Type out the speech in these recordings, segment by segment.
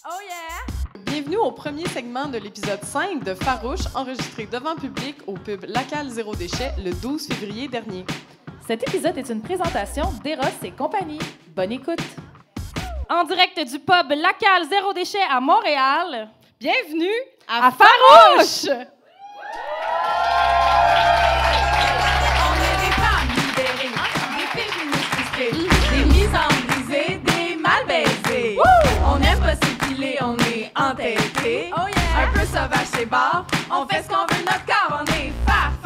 Oh yeah! Bienvenue au premier segment de l'épisode 5 de Farouche, enregistré devant public au pub Lacal Zéro Déchet le 12 février dernier. Cet épisode est une présentation d'Eros et compagnie. Bonne écoute! En direct du pub Lacal Zéro Déchet à Montréal, Bienvenue à Farouche! On est des femmes libérées, des féministes frustrées, des mises en brisées, des mal baisées. On aime pas s'épiler, on est entêtés. Oh yeah! Un peu sauvage chez bar, on fait ce qu'on veut notre corps. On est farouche.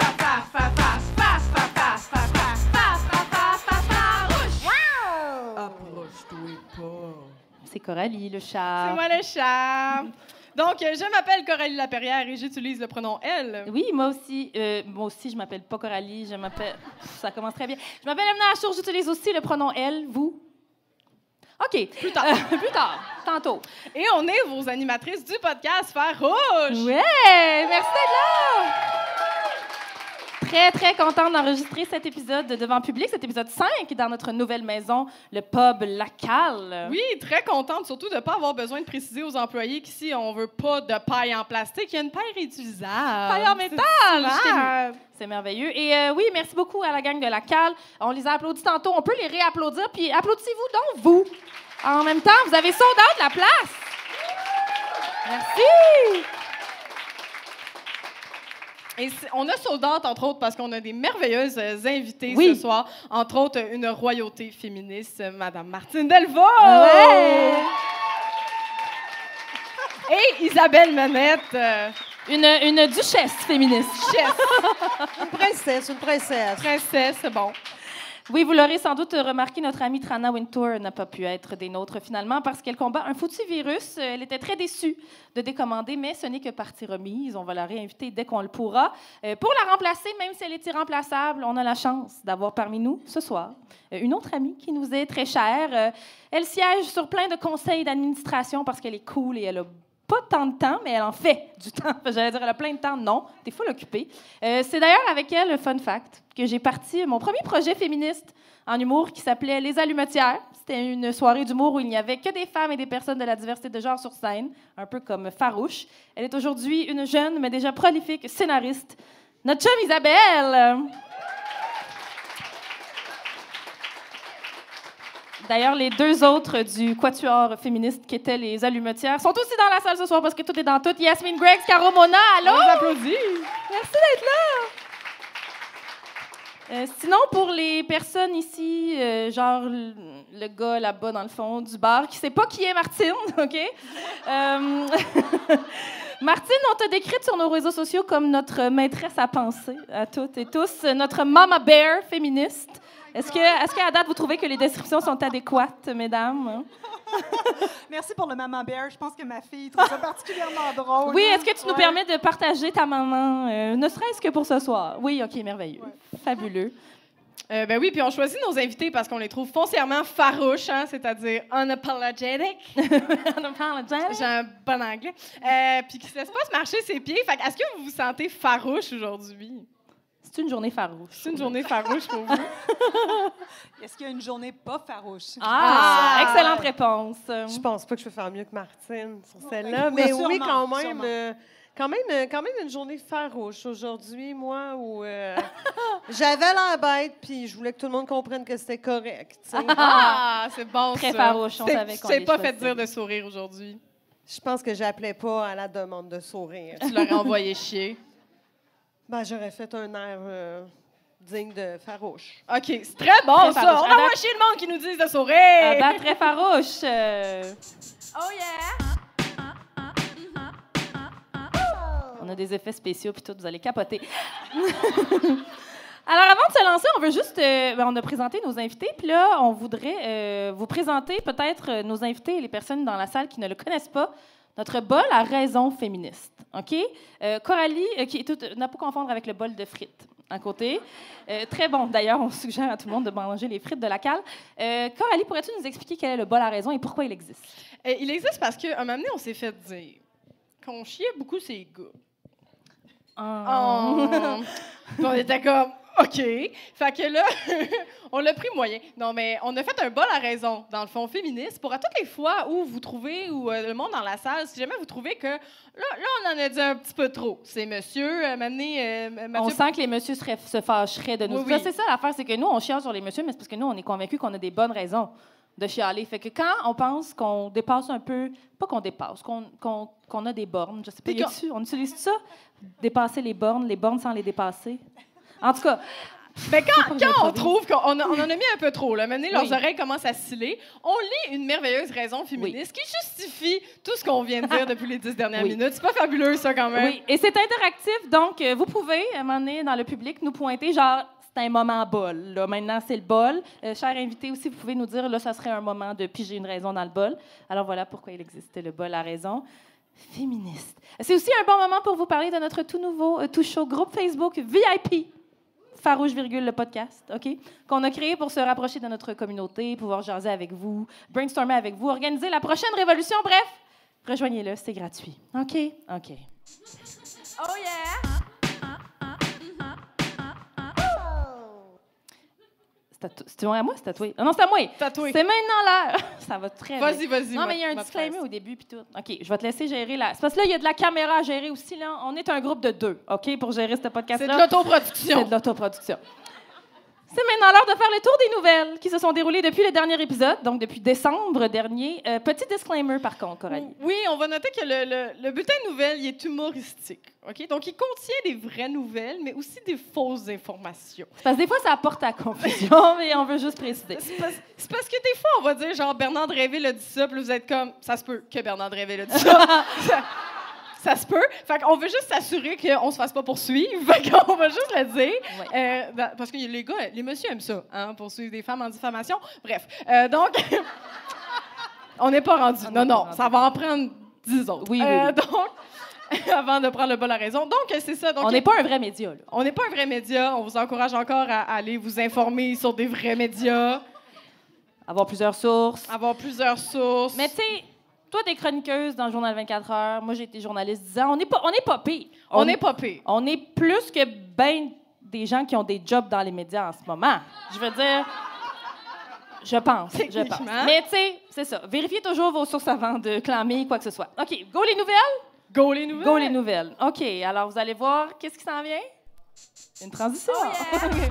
Approche-toi pas. C'est Coralie, le chat. C'est moi le chat. Donc, je m'appelle Coralie Lapierre et j'utilise le pronom elle. Oui, moi aussi, je m'appelle pas Coralie, je m'appelle... Ça commence très bien. Je m'appelle Emna Achour, j'utilise aussi le pronom elle, vous. OK. Plus tard. Plus tard, tantôt. Et on est vos animatrices du podcast Farouche. Ouais! Merci d'être là! Très, très contente d'enregistrer cet épisode devant public, cet épisode 5 dans notre nouvelle maison, le pub Lacal. Oui, très contente, surtout de ne pas avoir besoin de préciser aux employés qu'ici, on veut pas de paille en plastique. Il y a une paille réutilisable. Paille en métal! C'est C'est merveilleux. Et oui, merci beaucoup à la gang de Lacal. On les a applaudis tantôt. On peut les réapplaudir. Puis applaudissez-vous donc, vous. En même temps, vous avez sold out la place. Merci! Et on a sold out, entre autres, parce qu'on a des merveilleuses invitées Oui. ce soir. Entre autres, une royauté féministe, Madame Martine Delvaux. Ouais. Et Isabelle Manette. Une duchesse féministe. Chef, Une princesse. princesse, bon. Oui, vous l'aurez sans doute remarqué, notre amie Trana Wintour n'a pas pu être des nôtres finalement parce qu'elle combat un foutu virus. Elle était très déçue de décommander, mais ce n'est que partie remise. On va la réinviter dès qu'on le pourra. Pour la remplacer, même si elle est irremplaçable, on a la chance d'avoir parmi nous ce soir une autre amie qui nous est très chère. Elle siège sur plein de conseils d'administration parce qu'elle est cool et elle a pas tant de temps, mais elle en fait du temps. J'allais dire, elle a plein de temps. Non, t'es full occupée. C'est d'ailleurs avec elle, fun fact, que j'ai parti mon premier projet féministe en humour qui s'appelait Les Allumetières. C'était une soirée d'humour où il n'y avait que des femmes et des personnes de la diversité de genre sur scène, un peu comme Farouche. Elle est aujourd'hui une jeune, mais déjà prolifique scénariste. Notre chum Isabelle! D'ailleurs, les deux autres du quatuor féministe qui étaient les Allumetières sont aussi dans la salle ce soir parce que tout est dans tout. Yasmine Greggs, Caro Mona, allô? On les applaudit. Merci d'être là! Sinon, pour les personnes ici, genre le gars là-bas dans le fond du bar qui ne sait pas qui est Martine, OK? Martine, on t'a décrite sur nos réseaux sociaux comme notre maîtresse à penser, à toutes et tous, notre Mama Bear féministe. Est-ce qu'à date, vous trouvez que les descriptions sont adéquates, mesdames? Merci pour le maman bear. Je pense que ma fille trouve ça particulièrement drôle. Oui, est-ce que tu nous permets de partager ta maman, ne serait-ce que pour ce soir? Oui, OK, merveilleux. Ouais. Fabuleux. Ben oui, puis on choisit nos invités parce qu'on les trouve foncièrement farouches, hein, c'est-à-dire unapologetic. J'ai un bon anglais. Puis qui ne se laisse pas se marcher ses pieds. Fait que est-ce que vous vous sentez farouche aujourd'hui? C'est une journée farouche. C'est une journée farouche pour vous? Est-ce qu'il y a une journée pas farouche? Excellente réponse. Je pense pas que je peux faire mieux que Martine sur celle-là, Oui, mais sûrement, oui, quand même une journée farouche aujourd'hui, moi, où j'avais l'air bête, puis je voulais que tout le monde comprenne que c'était correct. Tu sais. Ah, c'est bon, Très ça. farouche, on savait qu'on Tu t'es les pas fait choisissait. dire de sourire aujourd'hui. Je pense que j'appelais pas à la demande de sourire. Tu l'aurais envoyé chier. Ben, j'aurais fait un air digne de farouche. OK, c'est très bon, Très ça. farouche. On envoie chier le monde qui nous disent de sourire. Très farouche. Oh yeah! On a des effets spéciaux, puis tout, vous allez capoter. Alors, avant de se lancer, on veut juste... on a présenté nos invités, puis là, on voudrait vous présenter peut-être nos invités et les personnes dans la salle qui ne le connaissent pas. Notre bol à raison féministe, OK? Coralie, qui est toute... n'a pas confondre avec le bol de frites, à côté. Très bon, d'ailleurs, on suggère à tout le monde de manger les frites de la cale. Coralie, pourrais-tu nous expliquer quel est le bol à raison et pourquoi il existe? Il existe parce qu'à un moment donné, on s'est fait dire qu'on chiait beaucoup ces gars. Oh. Puis on était comme, OK. Fait que là, on l'a pris moyen. Non, mais on a fait un bol à raison, dans le fond, féministe, pour à toutes les fois où vous trouvez, ou le monde dans la salle, si jamais vous trouvez que là, on en a dit un petit peu trop. C'est monsieur, Mathieu... On sent que les messieurs se fâcheraient de nous. Oui, oui. C'est ça l'affaire, c'est que nous, on chiale sur les messieurs, mais c'est parce que nous, on est convaincus qu'on a des bonnes raisons de chialer. Fait que quand on pense qu'on dépasse un peu, pas qu'on dépasse, qu'on a des bornes, je sais pas, on utilise ça? Dépasser les bornes sans les dépasser? En tout cas... Mais quand on trouve qu'on en a mis un peu trop, là, maintenant, leurs oreilles commencent à sciller, on lit une merveilleuse raison féministe qui justifie tout ce qu'on vient de dire depuis les 10 dernières minutes. C'est pas fabuleux, ça, quand même? Oui, et c'est interactif, donc vous pouvez, à un moment donné, dans le public, nous pointer, genre, c'est un moment bol. Là. Maintenant, c'est le bol. Chers invités aussi, vous pouvez nous dire, là, ça serait un moment de piger une raison dans le bol. Alors voilà pourquoi il existe le bol à raison. Féministe. C'est aussi un bon moment pour vous parler de notre tout nouveau, tout chaud groupe Facebook VIP. Farouche, le podcast, OK? Qu'on a créé pour se rapprocher de notre communauté, pouvoir jaser avec vous, brainstormer avec vous, organiser la prochaine révolution. Bref, rejoignez-le, c'est gratuit. OK? OK. Oh yeah! C'est à moi, c'est tatoué? Ah non, c'est à moi! Tatoué. C'est maintenant l'heure! Ça va très bien. Vas-y. Non, mais il y a un disclaimer au début, puis tout. OK, je vais te laisser gérer la... C'est parce que là, il y a de la caméra à gérer aussi, là. On est un groupe de 2, OK, pour gérer ce podcast-là. C'est de l'autoproduction. C'est de l'autoproduction. C'est maintenant l'heure de faire le tour des nouvelles qui se sont déroulées depuis le dernier épisode, donc depuis décembre dernier. Petit disclaimer, par contre, Coralie. Oui, on va noter que le bulletin de nouvelles, il est humoristique. OK? Donc, il contient des vraies nouvelles, mais aussi des fausses informations. Parce que des fois, ça apporte à confusion, mais on veut juste préciser. C'est parce que des fois, on va dire, genre, Bernard Dréville a dit ça, puis vous êtes comme, ça se peut que Bernard Dréville a dit ça. Ça se peut. Fait qu'on veut juste s'assurer qu'on se fasse pas poursuivre. Fait qu'on va juste le dire. Ouais. Parce que les gars, les messieurs aiment ça, hein, poursuivre des femmes en diffamation. Bref. Donc, on n'est pas rendu. Non, ça va en prendre 10 autres. Oui. Donc, avant de prendre le bol à raison. Donc, c'est ça. Donc, on n'est pas un vrai média, là. On n'est pas un vrai média. On vous encourage encore à aller vous informer sur des vrais médias. Avoir plusieurs sources. Mais tu sais, toi, t'es chroniqueuse dans le Journal 24 heures. Moi, j'ai été journaliste 10 ans. On n'est pas pire. On n'est pas pire. On est plus que ben des gens qui ont des jobs dans les médias en ce moment. Je veux dire, je pense. Mais tu sais, c'est ça. Vérifiez toujours vos sources avant de clamer quoi que ce soit. OK, go les nouvelles? Go les nouvelles. OK, alors vous allez voir, qu'est-ce qui s'en vient? Une transition. Oh yeah.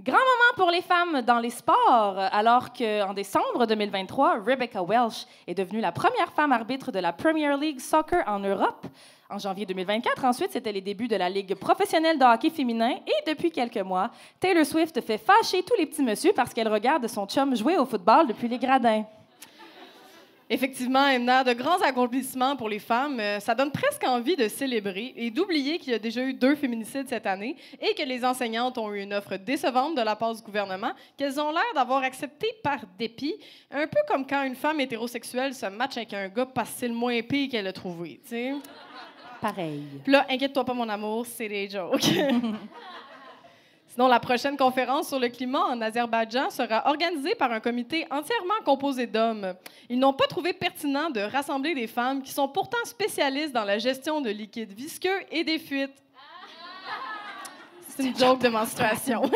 Grand moment pour les femmes dans les sports, alors qu'en décembre 2023, Rebecca Welch est devenue la première femme arbitre de la Premier League Soccer en Europe. En janvier 2024, ensuite, c'était les débuts de la Ligue professionnelle de hockey féminin. Et depuis quelques mois, Taylor Swift fait fâcher tous les petits messieurs parce qu'elle regarde son chum jouer au football depuis les gradins. Effectivement, Emna, de grands accomplissements pour les femmes. Ça donne presque envie de célébrer et d'oublier qu'il y a déjà eu 2 féminicides cette année et que les enseignantes ont eu une offre décevante de la part du gouvernement qu'elles ont l'air d'avoir acceptée par dépit. Un peu comme quand une femme hétérosexuelle se matche avec un gars parce que c'est le moins pire qu'elle a trouvé, tu sais. Pareil. Puis là, inquiète-toi pas, mon amour, c'est des jokes. Sinon, la prochaine conférence sur le climat en Azerbaïdjan sera organisée par un comité entièrement composé d'hommes. Ils n'ont pas trouvé pertinent de rassembler des femmes qui sont pourtant spécialistes dans la gestion de liquides visqueux et des fuites. C'est une joke de menstruation.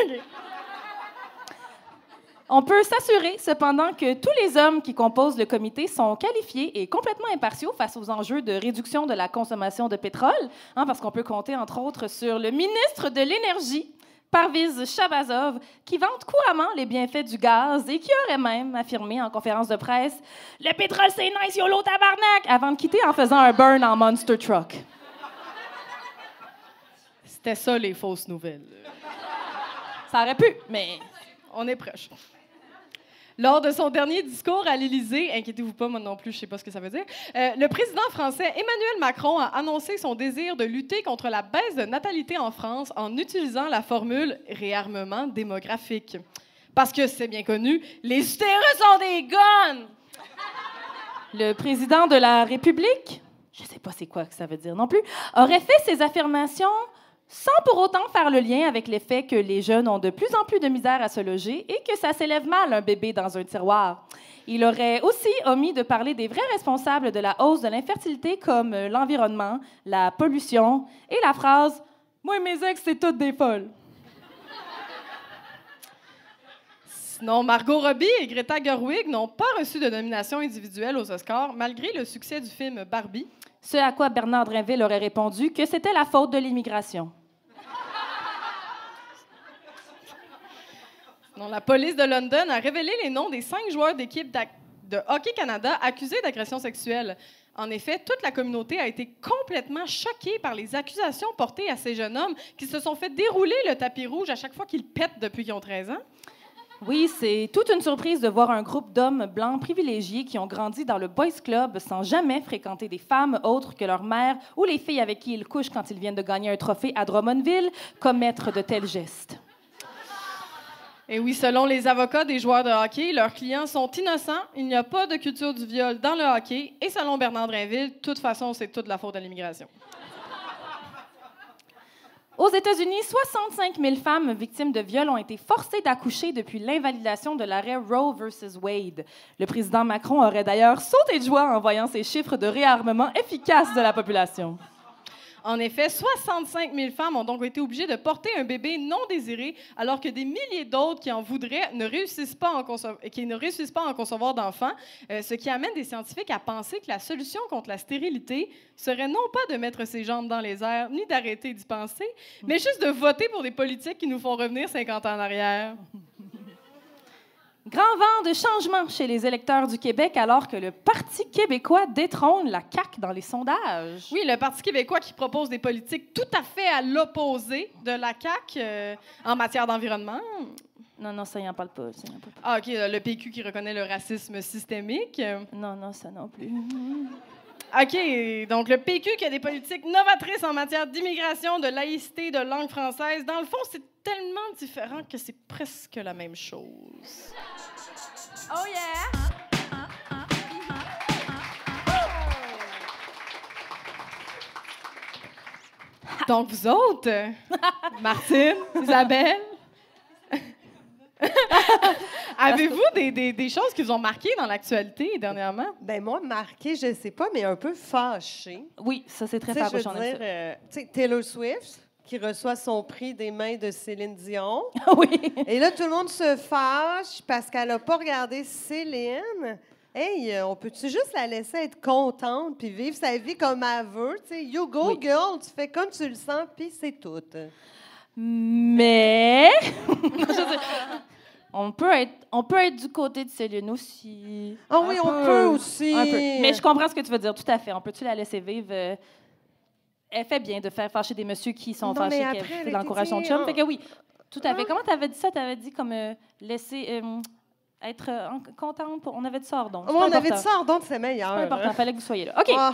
On peut s'assurer, cependant, que tous les hommes qui composent le comité sont qualifiés et complètement impartiaux face aux enjeux de réduction de la consommation de pétrole, parce qu'on peut compter, entre autres, sur le ministre de l'Énergie, Parviz Shabazov, qui vante couramment les bienfaits du gaz et qui aurait même affirmé en conférence de presse « Le pétrole, c'est nice, YOLO, tabarnak! » avant de quitter en faisant un burn en Monster Truck. C'était ça, les fausses nouvelles. Ça aurait pu, mais... On est proche. Lors de son dernier discours à l'Élysée, inquiétez-vous pas, moi non plus, je sais pas ce que ça veut dire, le président français Emmanuel Macron a annoncé son désir de lutter contre la baisse de natalité en France en utilisant la formule « réarmement démographique ». Parce que, c'est bien connu, les utérus ont des guns! Le président de la République, je sais pas c'est quoi que ça veut dire non plus, aurait fait ces affirmations sans pour autant faire le lien avec l'effet que les jeunes ont de plus en plus de misère à se loger et que ça s'élève mal un bébé dans un tiroir. Il aurait aussi omis de parler des vrais responsables de la hausse de l'infertilité comme l'environnement, la pollution et la phrase « Moi et mes ex, c'est toutes des folles ». Sinon, Margot Robbie et Greta Gerwig n'ont pas reçu de nomination individuelle aux Oscars, malgré le succès du film Barbie. Ce à quoi Bernard Drinville aurait répondu que c'était la faute de l'immigration. Non, la police de London a révélé les noms des 5 joueurs d'équipe de Hockey Canada accusés d'agression sexuelle. En effet, toute la communauté a été complètement choquée par les accusations portées à ces jeunes hommes qui se sont fait dérouler le tapis rouge à chaque fois qu'ils pètent depuis qu'ils ont 13 ans. Oui, c'est toute une surprise de voir un groupe d'hommes blancs privilégiés qui ont grandi dans le Boys Club sans jamais fréquenter des femmes autres que leur mère ou les filles avec qui ils couchent quand ils viennent de gagner un trophée à Drummondville commettre de tels gestes. Et oui, selon les avocats des joueurs de hockey, leurs clients sont innocents. Il n'y a pas de culture du viol dans le hockey. Et selon Bernard Drinville, de toute façon, c'est toute la faute de l'immigration. Aux États-Unis, 65 000 femmes victimes de viol ont été forcées d'accoucher depuis l'invalidation de l'arrêt Roe versus Wade. Le président Macron aurait d'ailleurs sauté de joie en voyant ces chiffres de réarmement efficace de la population. En effet, 65 000 femmes ont donc été obligées de porter un bébé non désiré, alors que des milliers d'autres qui en voudraient ne réussissent pas à en concevoir d'enfants, ce qui amène des scientifiques à penser que la solution contre la stérilité serait non pas de mettre ses jambes dans les airs, ni d'arrêter d'y penser, mais juste de voter pour des politiques qui nous font revenir 50 ans en arrière. Grand vent de changement chez les électeurs du Québec alors que le Parti québécois détrône la CAQ dans les sondages. Oui, le Parti québécois qui propose des politiques tout à fait à l'opposé de la CAQ en matière d'environnement. Non, ça y en parle pas. Ah, OK, le PQ qui reconnaît le racisme systémique. Non, ça non plus. OK, donc le PQ qui a des politiques novatrices en matière d'immigration, de laïcité, de langue française. Dans le fond, c'est tellement différent que c'est presque la même chose. Oh yeah! Donc, vous autres, Martine, Isabelle, avez-vous des choses qui vous ont marqué dans l'actualité dernièrement? Ben moi, marqué, je sais pas, mais un peu fâché. Oui, ça, c'est très Tu sais, farouche. je veux dire, tu sais, Taylor Swift, qui reçoit son prix des mains de Céline Dion. Oui. Et là, tout le monde se fâche parce qu'elle n'a pas regardé Céline. Hey, on peut-tu juste la laisser être contente puis vivre sa vie comme elle veut? Tu sais, you go, Oui. girl, tu fais comme tu le sens, puis c'est tout. Mais on peut être du côté de Céline aussi. Ah oui, on peut aussi. Un peu. Mais je comprends ce que tu veux dire, tout à fait. On peut-tu la laisser vivre? Elle fait bien de faire fâcher des messieurs qui sont Non, mais fâchés après, qu'elle encourage son chum. Fait que oui, tout à fait. Hein? Comment tu avais dit ça? Tu avais dit comme laisser être contente. On avait dit ça hors d'onde. Oh, on avait dit ça, donc c'est meilleur. C'est pas important. Fallait que vous soyez là. OK. Ah.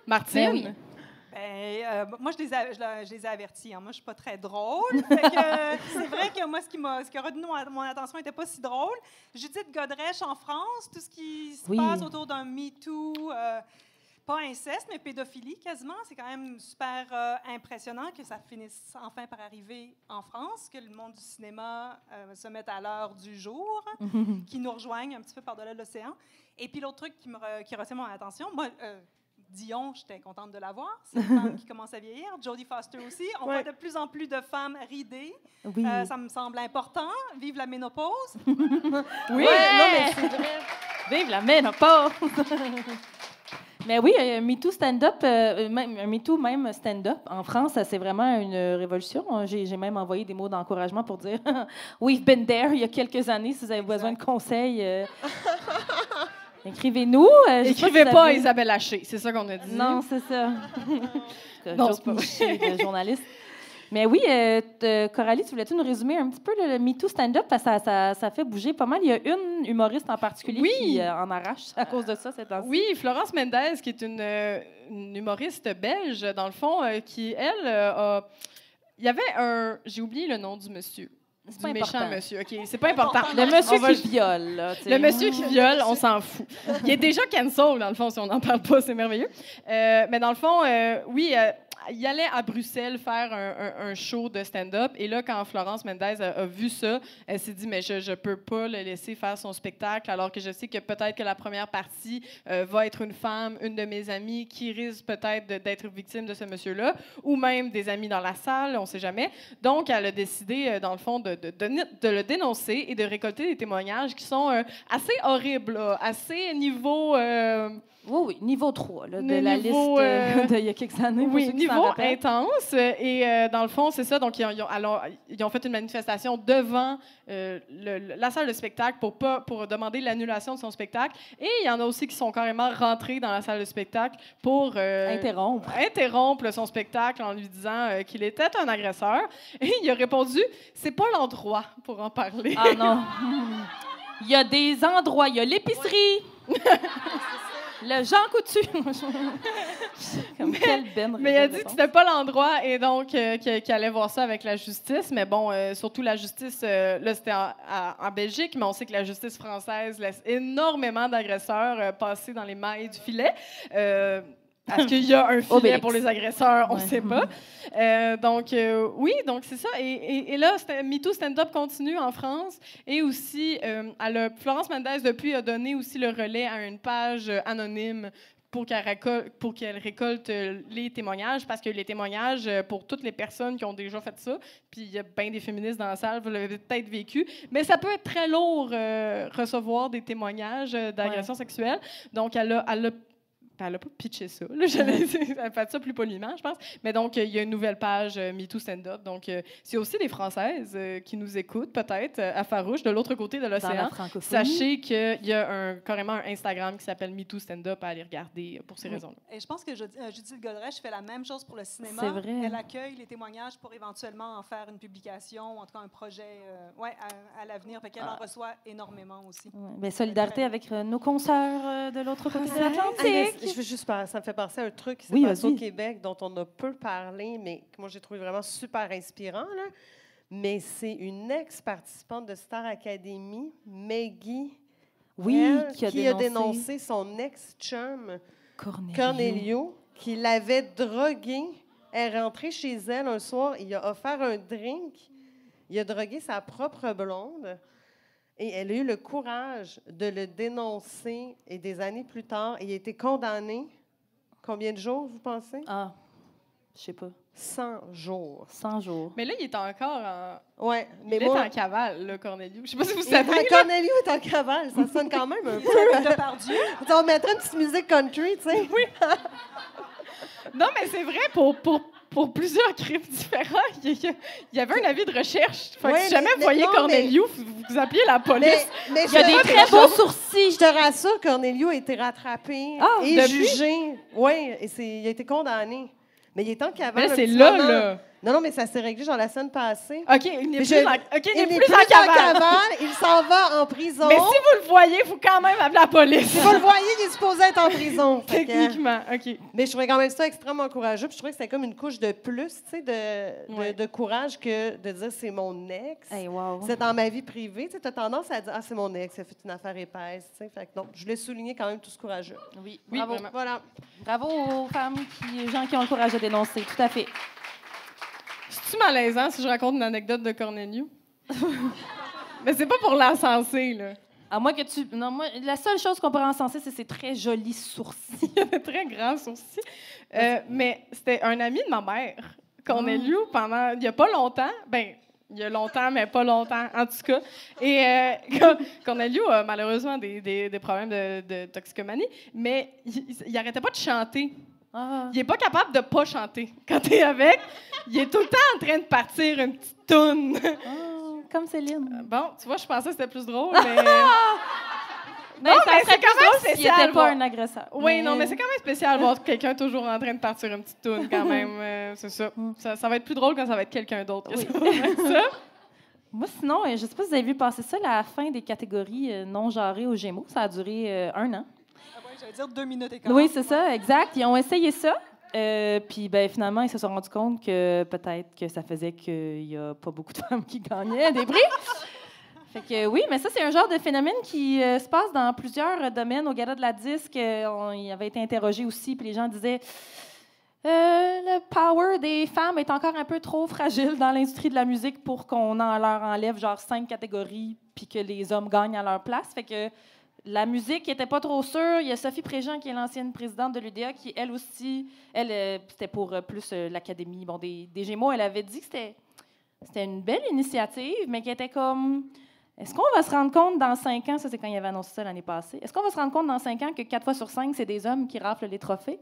Martine? Ben oui. Moi, je les ai avertis. Hein. Moi, je suis pas très drôle. Fait que, c'est vrai que moi, ce qui a retenu mon attention n'était pas si drôle. Judith Godrèche en France, tout ce qui se Oui. passe autour d'un MeToo, pas inceste, mais pédophilie quasiment, c'est quand même super impressionnant que ça finisse enfin par arriver en France, que le monde du cinéma se mette à l'heure du jour, qui nous rejoignent un petit peu par-delà l'océan. Et puis l'autre truc qui retient mon attention, moi, Dion, j'étais contente de la voir. C'est une femme qui commence à vieillir. Jodie Foster aussi. On voit de plus en plus de femmes ridées. Oui. Ça me semble important. Vive la ménopause. Oui. Non, mais c'est vrai. Vive la ménopause! Mais oui, MeToo stand-up, MeToo même stand-up, en France, c'est vraiment une révolution. J'ai même envoyé des mots d'encouragement pour dire « We've been there » il y a quelques années. Si vous avez besoin de conseils, écrivez-nous. Écrivez pas à Isabelle Haché, c'est ça qu'on a dit. Non, c'est ça. Non, J'ose c'est pas vrai. cliché de journaliste. Mais oui, Coralie, tu voulais-tu nous résumer un petit peu le MeToo stand-up? Parce que ça fait bouger pas mal. Il y a une humoriste en particulier qui en arrache à cause de ça cette année. Oui, Florence Mendès, qui est une humoriste belge, dans le fond, qui, elle, a... Il y avait un... J'ai oublié le nom du monsieur. C'est Du pas méchant important. monsieur. OK, c'est pas important. Le monsieur On va- qui viole. Là, tu sais. Le monsieur qui viole, on s'en fout. Il est déjà cancel, dans le fond, si on n'en parle pas, c'est merveilleux. Mais dans le fond, oui, il allait à Bruxelles faire un show de stand-up. Et là, quand Florence Mendez a vu ça, elle s'est dit, mais je peux pas le laisser faire son spectacle, alors que je sais que peut-être que la première partie va être une femme, une de mes amies, qui risque peut-être d'être victime de ce monsieur-là, ou même des amis dans la salle, on sait jamais. Donc, elle a décidé, dans le fond, de le dénoncer et de récolter des témoignages qui sont assez horribles, là, assez niveau... Oui, niveau 3 là, de Le la niveau, liste d'il y a quelques années. pour Oui, ceux qui s'en niveau rappellent. intense. Et dans le fond, c'est ça. Donc, ils ont fait une manifestation devant la salle de spectacle pour demander l'annulation de son spectacle. Et il y en a aussi qui sont carrément rentrés dans la salle de spectacle pour interrompre son spectacle en lui disant qu'il était un agresseur. Et il a répondu, c'est pas l'endroit pour en parler. Ah non. Il y a des endroits. Il y a l'épicerie. Le Jean Coutu. Comme quelle benne. Mais il a dit que c'était pas l'endroit et donc qu'il allait voir ça avec la justice. Mais bon, surtout la justice, là, c'était en Belgique, mais on sait que la justice française laisse énormément d'agresseurs passer dans les mailles du filet. Est-ce qu'il y a un filet pour les agresseurs? On ne sait pas. Oui, donc c'est ça. Et là, MeToo Stand-Up continue en France. Et aussi, Florence Mendez, depuis, a donné aussi le relais à une page anonyme pour qu'elle récolte les témoignages, parce que les témoignages, pour toutes les personnes qui ont déjà fait ça, puis il y a bien des féministes dans la salle, vous l'avez peut-être vécu, mais ça peut être très lourd recevoir des témoignages d'agression sexuelle. Donc, elle a pas pitché ça. Là, elle a fait ça plus poliment, je pense. Mais donc, il y a une nouvelle page MeToo Stand-Up. Donc, c'est aussi des Françaises qui nous écoutent, peut-être, à Farouche, de l'autre côté de l'océan. Sachez qu'il y a carrément un Instagram qui s'appelle MeToo Stand-Up à aller regarder pour ces raisons-là. Et je pense que Judith Godrèche fait la même chose pour le cinéma. C'est vrai. Elle accueille les témoignages pour éventuellement en faire une publication, en tout cas un projet à l'avenir. Fait qu'elle en reçoit énormément aussi. Ouais. Solidarité avec nos consoeurs de l'autre côté de l'Atlantique. Je veux juste ça me fait penser à un truc qui s'est passé au Québec dont on a peu parlé, mais que moi j'ai trouvé vraiment super inspirant. Là. Mais c'est une ex-participante de Star Academy, Maggie, qui a dénoncé son ex-chum, Cornelio, qui l'avait drogué. Elle est rentrée chez elle un soir, il a offert un drink, il a drogué sa propre blonde. Et elle a eu le courage de le dénoncer. Et des années plus tard, il a été condamné. Combien de jours, vous pensez? Ah, je sais pas. 100 jours. 100 jours. Mais là, il est encore en... Oui, mais il est en cavale, là, Cornelio. Je sais pas si vous savez. Cornelio est en cavale. Ça sonne quand même un peu. Depardieu. On mettrait une petite musique country, tu sais. Oui. Non, mais c'est vrai, pour plusieurs crimes différents, il y avait un avis de recherche. Fait que si jamais vous voyez Cornelio, vous appelez la police. Mais il y a des très beaux sourcils. Je te rassure, Cornelio a été rattrapé et jugé. Oui, et il a été condamné. Mais il est en cavale. Mais c'est là. Non, mais ça s'est réglé genre la semaine passée. OK, il n'est plus en cavale. Il s'en va en prison. Mais si vous le voyez, il faut quand même appeler la police. Si vous le voyez, il est supposé être en prison. Techniquement, OK. Mais je trouvais quand même ça extrêmement courageux. Puis je trouvais que c'était comme une couche de plus, tu sais, de courage que de dire c'est mon ex. Hey, wow. C'est dans ma vie privée. Tu as tendance à dire c'est mon ex, ça fait une affaire épaisse. Fait que non, je voulais souligner quand même tout ce courageux. Oui, bravo. Vraiment. Voilà. Bravo aux femmes, gens qui ont le courage de dénoncer. Tout à fait. C'est-tu malaisant si je raconte une anecdote de Cornelio? Mais c'est pas pour l'encenser, là. À moins que tu... Non, moi, la seule chose qu'on pourrait encenser, c'est ses très jolis sourcils. Il avait très grands sourcils. Mais c'était un ami de ma mère, Cornelio, pendant... Il y a pas longtemps. Ben, il y a longtemps, mais pas longtemps, en tout cas. Et Cornelio a malheureusement des problèmes de toxicomanie, mais il arrêtait pas de chanter. Ah. Il est pas capable de pas chanter. Quand t'es avec, il est tout le temps en train de partir une petite toune. Comme Céline. Bon, tu vois, je pensais que c'était plus drôle, mais... Non, mais c'est quand même spécial. Il n'était pas un agresseur. Oui, non, mais c'est quand même spécial de voir quelqu'un toujours en train de partir une petite toune, quand même. C'est ça. Ça va être plus drôle quand ça va être quelqu'un d'autre. Oui. Ça. Moi, sinon, je ne sais pas si vous avez vu passer ça, la fin des catégories non genrées aux Gémeaux. Ça a duré 1 an. J'allais dire 2 minutes et quart. Oui, c'est ça, exact. Ils ont essayé ça. Puis finalement, ils se sont rendus compte que peut-être que ça faisait qu'il n'y a pas beaucoup de femmes qui gagnaient des prix. Fait que oui, mais ça, c'est un genre de phénomène qui se passe dans plusieurs domaines. Au Gala de la Disque, il avait été interrogé aussi, puis les gens disaient Le power des femmes est encore un peu trop fragile dans l'industrie de la musique pour qu'on leur enlève genre 5 catégories puis que les hommes gagnent à leur place. Fait que la musique n'était pas trop sûre. Il y a Sophie Préjean, qui est l'ancienne présidente de l'UDA, qui, elle aussi, c'était pour plus l'Académie des Gémeaux. Elle avait dit que c'était une belle initiative, mais qui était comme... Est-ce qu'on va se rendre compte dans 5 ans, ça c'est quand il avait annoncé ça l'année passée, est-ce qu'on va se rendre compte dans 5 ans que 4 fois sur 5, c'est des hommes qui raflent les trophées?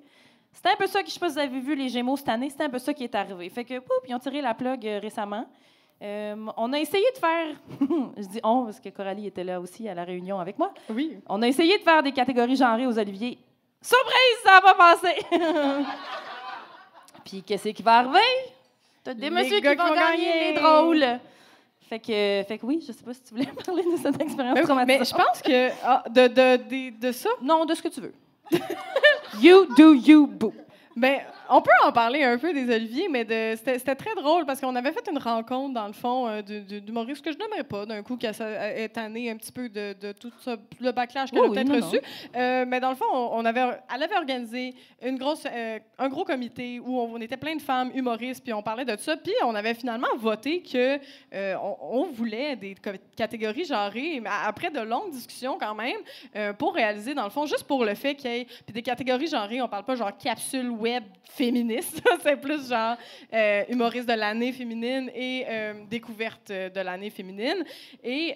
C'était un peu ça, je ne sais pas si vous avez vu les Gémeaux cette année, c'était un peu ça qui est arrivé. Fait que, pouf, ils ont tiré la plug récemment. On a essayé de faire... je dis « on » parce que Coralie était là aussi à la réunion avec moi. Oui. On a essayé de faire des catégories genrées aux Oliviers. Surprise, ça n'a pas passé! Puis qu'est-ce qui va arriver? T'as des messieurs qui vont gagner les drôles. Fait que oui, je sais pas si tu voulais parler de cette expérience traumatisante. Mais je pense que... de ça? Non, de ce que tu veux. You do you, boo. Ben, on peut en parler un peu des Oliviers, mais c'était très drôle parce qu'on avait fait une rencontre, dans le fond, d'humoristes que je n'aimerais pas, d'un coup, qui est tanné un petit peu de tout ça, le backlash qu'elle a peut-être reçu. Mais dans le fond, elle avait organisé un gros comité où on était plein de femmes humoristes, puis on parlait de ça, puis on avait finalement voté que on voulait des catégories genrées, mais après de longues discussions quand même, pour réaliser, dans le fond, juste pour le fait qu'il y ait puis des catégories genrées, on parle pas genre capsule web féministe, c'est plus genre humoriste de l'année féminine et découverte de l'année féminine. Et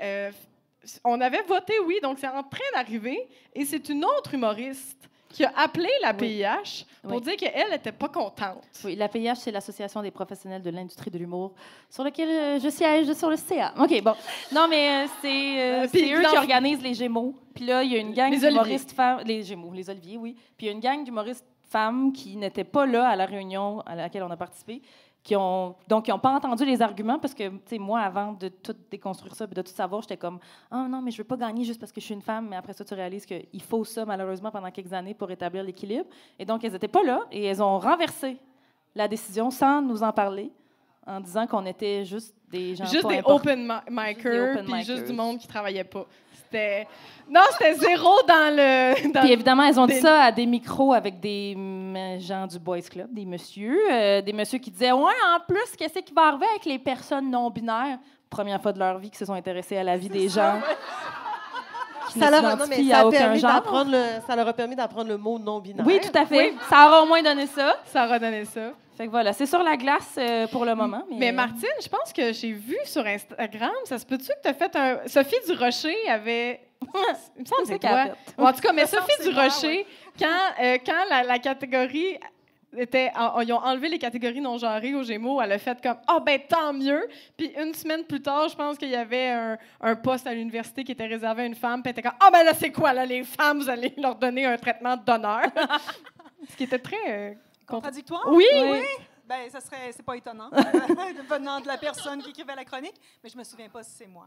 on avait voté oui, donc c'est en train d'arriver. Et c'est une autre humoriste qui a appelé la PIH pour dire qu'elle n'était pas contente. Oui, la PIH, c'est l'Association des professionnels de l'industrie de l'humour, sur laquelle je siège sur le CA. OK, bon. Non, mais c'est eux qui organisent les Gémeaux. Puis là, il y a une gang d'humoristes femmes... Les Gémeaux, les Oliviers, oui. Puis il y a une gang d'humoristes femmes qui n'étaient pas là à la réunion à laquelle on a participé, qui n'ont pas entendu les arguments parce que, tu sais, moi, avant de tout déconstruire ça et de tout savoir, j'étais comme « Ah non, mais je veux pas gagner juste parce que je suis une femme. » Mais après ça, tu réalises qu'il faut ça, malheureusement, pendant quelques années pour établir l'équilibre. Et donc, elles n'étaient pas là et elles ont renversé la décision sans nous en parler, en disant qu'on était juste des gens juste pas des importants. open-micers, puis juste du monde qui travaillait pas. Non, c'était zéro dans le... Puis évidemment, elles ont dit ça à des micros avec des gens du Boys Club, des messieurs qui disaient « Ouais, en plus, qu'est-ce qui va arriver avec les personnes non-binaires? » Première fois de leur vie qui se sont intéressés à la vie des gens. Ça leur a permis d'apprendre le mot non-binaire. Oui, tout à fait. Oui. Ça aura au moins donné ça. Ça aura donné ça. Fait que voilà, c'est sur la glace pour le moment. Mais Martine, je pense que j'ai vu sur Instagram, ça se peut-tu que tu as fait un... Sophie Durocher avait... Il me semble que c'est toi. En tout cas, mais Sophie Durocher, quand la catégorie... ils ont enlevé les catégories non-genrées aux Gémeaux. Elle a fait comme « Ah, ben tant mieux! » Puis une semaine plus tard, je pense qu'il y avait un poste à l'université qui était réservé à une femme. Puis elle était comme « Ah, ben là, c'est quoi, là, les femmes? Vous allez leur donner un traitement d'honneur. » Ce qui était très... contradictoire? Oui! Ben, c'est pas étonnant, venant de la personne qui écrivait la chronique, mais je me souviens pas si c'est moi.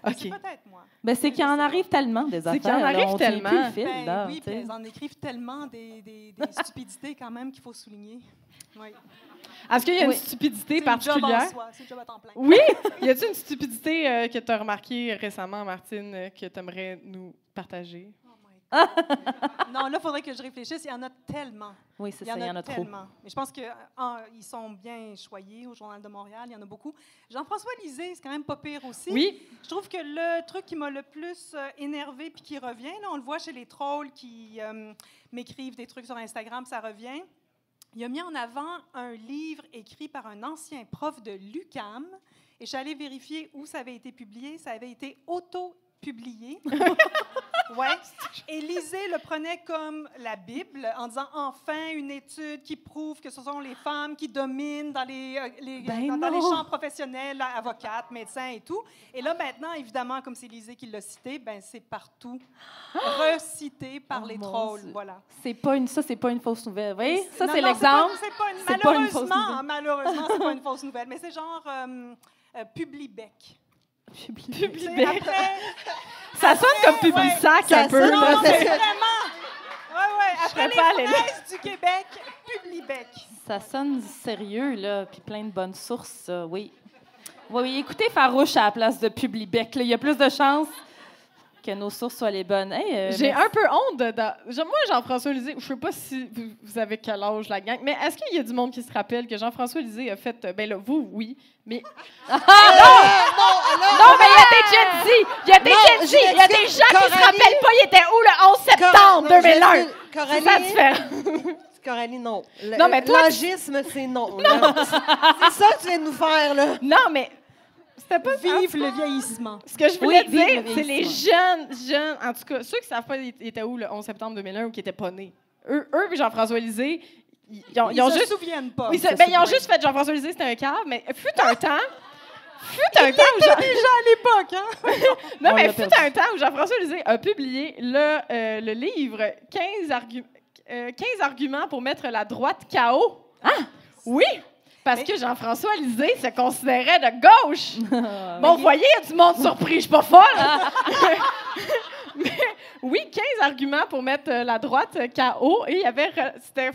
OK. C'est peut-être moi. Ben, c'est qu'il en arrive tellement des affaires. C'est qu'il en arrive tellement. Oui, puis ils en écrivent tellement des stupidités quand même qu'il faut souligner. Oui. Est-ce qu'il y a une stupidité particulière? C'est le job à temps plein. Oui! Y a-t-il une stupidité que tu as remarquée récemment, Martine, que tu aimerais nous partager? Non, là, il faudrait que je réfléchisse. Il y en a tellement. Oui, c'est ça, il y en a trop. Mais je pense qu'ils sont bien choyés au Journal de Montréal. Il y en a beaucoup. Jean-François Lisée, c'est quand même pas pire aussi. Oui. Je trouve que le truc qui m'a le plus énervé puis qui revient, là, on le voit chez les trolls qui m'écrivent des trucs sur Instagram, ça revient. Il a mis en avant un livre écrit par un ancien prof de l'UQAM. Et je suis allée vérifier où ça avait été publié. Ça avait été auto-publié. Ouais. Et Lisée le prenait comme la Bible en disant enfin une étude qui prouve que ce sont les femmes qui dominent dans les champs professionnels, avocates, médecins et tout. Et là maintenant, évidemment, comme c'est Lisée qui l'a cité, ben c'est partout recité par les trolls. Dieu. Voilà. C'est pas une fausse nouvelle. Oui, ça c'est l'exemple. Malheureusement, c'est pas une fausse nouvelle, mais c'est genre Publibec. Publibec. Ça sonne comme Publisac un peu. Non, c'est vraiment... Oui. Après les fraises du Québec, Publibec. Ça sonne sérieux, là, puis plein de bonnes sources, oui. Oui, écoutez Farouche à la place de Publibec. Il y a plus de chances que nos sources soient les bonnes. Hey, j'ai un peu honte moi, Jean-François Lisée, je sais pas si vous avez quel âge, la gang, mais est-ce qu'il y a du monde qui se rappelle que Jean-François Lisée a fait... Ben là, vous, oui, mais... non, mais il y a des Gen Z! Il y a des Gen Z! Il y a des gens qui se rappellent pas, il était où le 11 septembre 2001? C'est ça différent. Coralie, non. Non, mais toi... L'âgisme, c'est non. C'est ça que tu viens de nous faire, là. Non, mais... C'était pas Vive le vieillissement. Ce que je voulais dire, c'est les jeunes, en tout cas, ceux qui savent pas ils étaient où le 11 septembre 2001 ou qui étaient pas nés. Eux puis Jean-François Lisée, ils ont se juste... souviennent pas. Ils ont juste fait Jean-François Lisée, c'était un cave, mais fut un temps où déjà à l'époque, hein? Non, mais fut un temps où Jean-François Lisée a publié le livre 15 arguments pour mettre la droite KO. Ah! Oui! Parce que Jean-François Lisée se considérait de gauche. Bon, vous voyez, il y a du monde surpris, je suis pas folle. Mais oui, 15 arguments pour mettre la droite KO. Et il y avait... C'était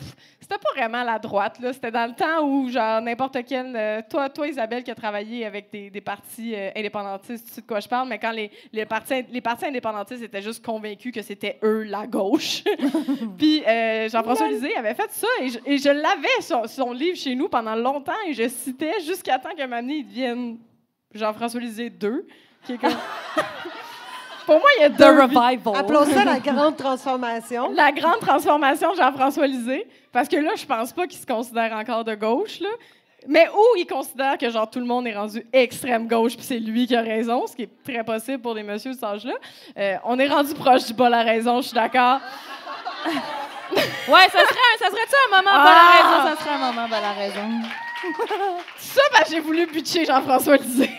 pas vraiment la droite, là. C'était dans le temps où, genre, n'importe quel... Toi, Isabelle, qui a travaillé avec des partis indépendantistes, tu sais de quoi je parle, mais quand les partis indépendantistes étaient juste convaincus que c'était eux, la gauche. Puis Jean-François Lisée avait fait ça. Et je l'avais, son livre, chez nous pendant longtemps. Et je citais jusqu'à temps qu'à un moment donné, il devienne Jean-François Lisée 2, qui est comme... Pour moi, il y a deux revival. Appelons ça la grande transformation. La grande transformation de Jean-François Lisée. Parce que là, je pense pas qu'il se considère encore de gauche, là. Mais où il considère que genre tout le monde est rendu extrême gauche puis c'est lui qui a raison, ce qui est très possible pour des messieurs de cet âge-là. On est rendu proche du bas la raison, je suis d'accord. Ouais, ça serait-tu un moment bas la raison? Ça serait un moment bas la raison. Ça, j'ai voulu butcher Jean-François Lisée.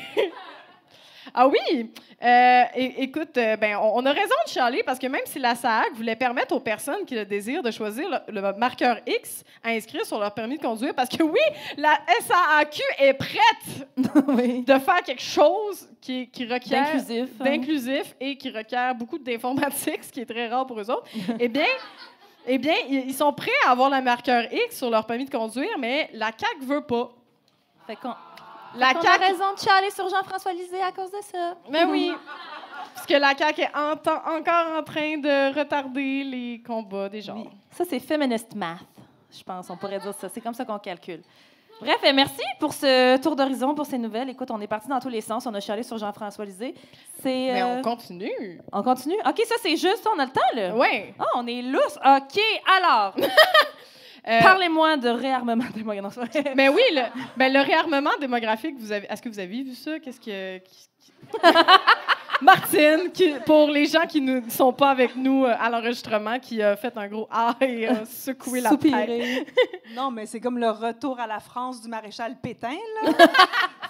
Ah oui! Écoute, on a raison de chialer parce que même si la SAAQ voulait permettre aux personnes qui le désirent de choisir le marqueur X à inscrire sur leur permis de conduire, parce que oui, la SAAQ est prête de faire quelque chose qui requiert... D'inclusif et qui requiert beaucoup d'informatique, ce qui est très rare pour eux autres. Eh bien, ils sont prêts à avoir le marqueur X sur leur permis de conduire, mais la CAQ veut pas. Fait qu'on... On a raison de chialer sur Jean-François Lisée à cause de ça. Mais oui, parce que la CAQ est encore en train de retarder les combats des genres. Oui. Ça, c'est feminist math, je pense. On pourrait dire ça. C'est comme ça qu'on calcule. Bref, merci pour ce tour d'horizon, pour ces nouvelles. Écoute, on est parti dans tous les sens. On a chialé sur Jean-François Lisée. Mais on continue. On continue? OK, ça, c'est juste. On a le temps, là? Oui. Ah, on est lousse. OK, alors... Parlez-moi de réarmement démographique. Mais oui, le réarmement démographique, est-ce que vous avez vu ça? Qu'est-ce que... Martine, pour les gens qui ne sont pas avec nous à l'enregistrement, qui a fait un gros « ah » et a secoué la tête. Non, mais c'est comme le retour à la France du maréchal Pétain, là.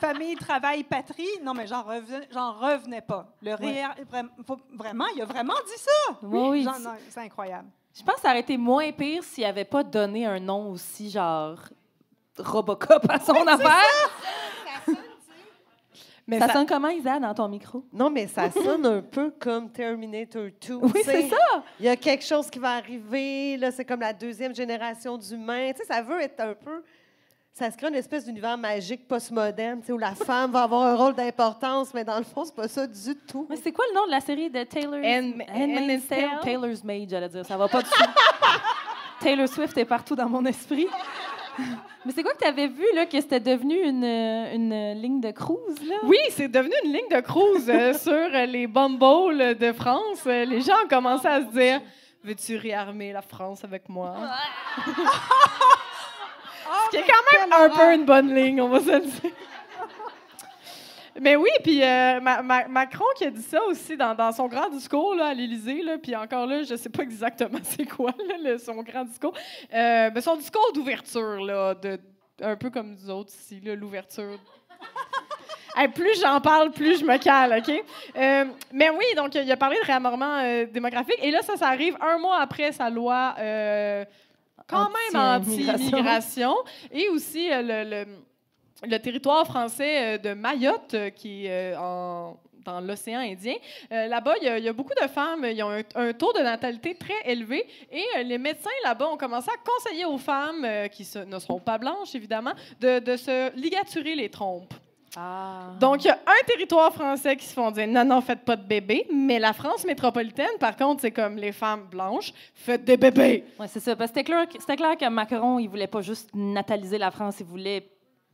Famille, travail, patrie. Non, mais j'en revenais pas. Vraiment, il a vraiment dit ça. Oui. Non, c'est incroyable. Je pense que ça aurait été moins pire s'il n'avait pas donné un nom aussi, genre, Robocop à son affaire. Mais ça sonne comment, Isa, dans ton micro? Non, mais ça sonne un peu comme Terminator 2. Oui, c'est ça! Il y a quelque chose qui va arriver, là, c'est comme la deuxième génération d'humains. Tu sais, ça veut être un peu... Ça se crée une espèce d'univers magique postmoderne, où la femme va avoir un rôle d'importance, mais dans le fond, c'est pas ça du tout. Mais c'est quoi le nom de la série de Handmaid's Tale? Taylor's Maid, j'allais dire. Ça va pas du tout. Taylor Swift est partout dans mon esprit. Mais c'est quoi que tu avais vu, là, que c'était devenu une ligne de cruise, là? Oui, c'est devenu une ligne de cruise sur les bumbles de France. Les gens ont commencé à se dire « Veux-tu réarmer la France avec moi? » Ce qui est quand même un peu une bonne ligne, on va se le dire. Mais oui, puis Macron qui a dit ça aussi dans son grand discours là, à l'Élysée, là, puis encore là, je sais pas exactement c'est quoi là, son grand discours. Mais son discours d'ouverture, là, un peu comme nous autres ici, là, l'ouverture. Hey, plus j'en parle, plus je me cale, OK? Mais oui, donc il a parlé de réarmement démographique, et là, ça arrive un mois après sa loi... quand même anti-immigration. Et aussi le territoire français de Mayotte, qui est dans l'océan Indien. Là-bas, il y a beaucoup de femmes, ils ont un taux de natalité très élevé. Et les médecins là-bas ont commencé à conseiller aux femmes, qui ne seront pas blanches, évidemment, de se ligaturer les trompes. Donc, il y a un territoire français qui se font dire « Non, non, faites pas de bébés », mais la France métropolitaine, par contre, c'est comme les femmes blanches, faites des bébés. Oui, c'est ça. Parce que c'était clair que Macron, il voulait pas juste nataliser la France, il voulait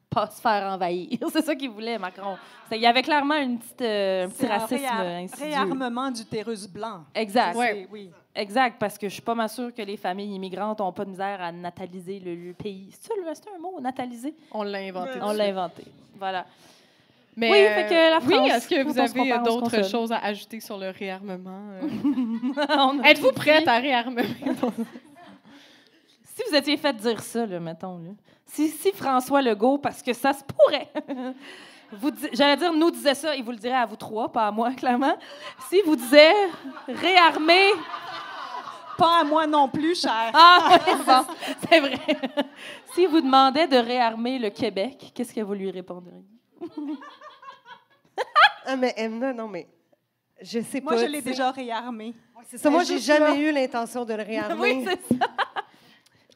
pas se faire envahir. C'est ça qu'il voulait, Macron. Il y avait clairement un petit racisme insidieux. Réarmement d'utérus blanc. Exact. Oui. Exact, parce que je suis pas mal sûre que les familles immigrantes n'ont pas de misère à nataliser le pays. C'est un mot, nataliser? On l'a inventé. On l'a inventé. Voilà. Mais, oui, fait que la France, oui, est-ce que vous avez d'autres choses à ajouter sur le réarmement? Êtes-vous prête à réarmer? Si vous étiez fait dire ça, là, mettons, là. Si François Legault, parce que ça se pourrait, j'allais dire, nous disait ça, il vous le dirait à vous trois, pas à moi, clairement. Si vous disiez réarmer... Pas à moi non plus, cher. Ah, bon, c'est vrai. Si vous demandait de réarmer le Québec, qu'est-ce que vous lui répondriez? Mais non, mais je sais pas. Moi, je l'ai déjà réarmé. C'est ça, moi, j'ai jamais eu l'intention de le réarmer. Oui, c'est ça.